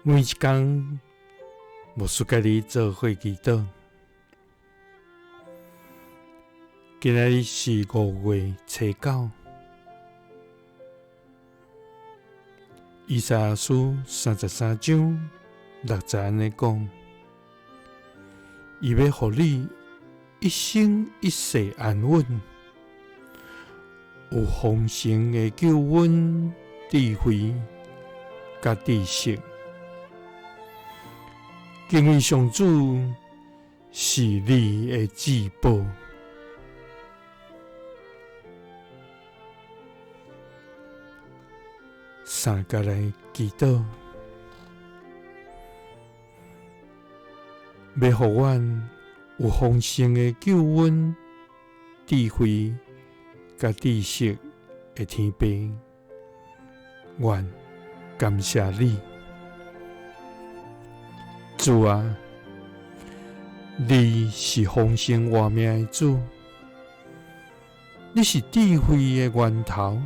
每一天，牧师甲你做伙祈祷。今仔日是5月初9，以赛亞書33章6節安尼講：伊要互你一生一世安穩，有豐盛的救恩、智慧甲知識。敬畏上主是你的至寶。三甲來祈禱，要予阮有豐盛的救恩、智慧甲知識的天父，願感謝你。主啊，你是豐盛活命的主，你是智慧的源頭，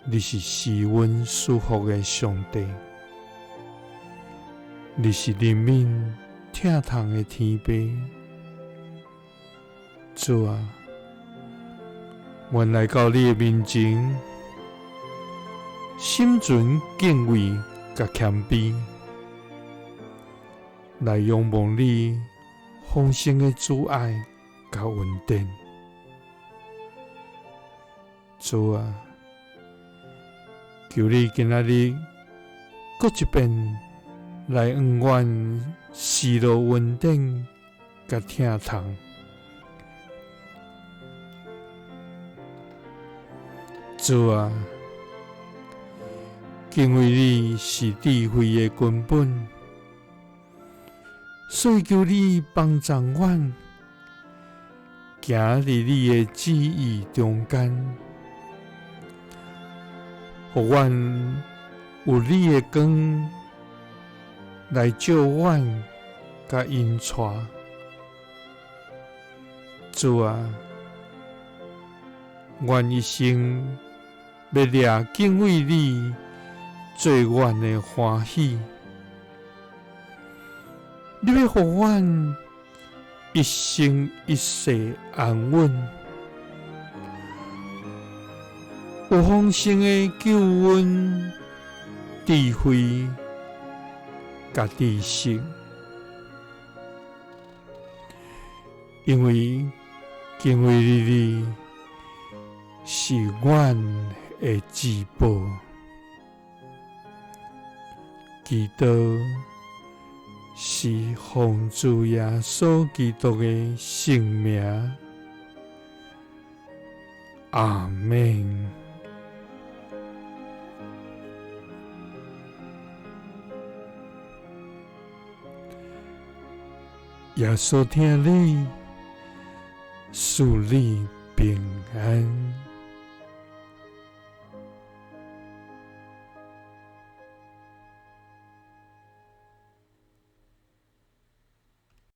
你是施恩賜福的上帝，你是人民疼痛的天父。主啊，阮來到你的面前，心存敬畏甲謙卑，來仰望你豐盛的主愛甲恩典。主啊，求你今仔日閣一遍來恩阮喜樂恩典甲疼痛。主啊，敬畏你是智慧的根本，所以求你幫助阮，行佇你的旨意中間，予阮有你的光來照阮甲引帶。主啊，阮一生要掠敬畏你做阮的歡喜。你要予阮一生一世安穩，有豐盛的救恩、智慧甲知識，因為敬畏你是阮的至寶。祈禱是奉主耶穌基督的聖名，阿們。耶穌聽你，賜你平安。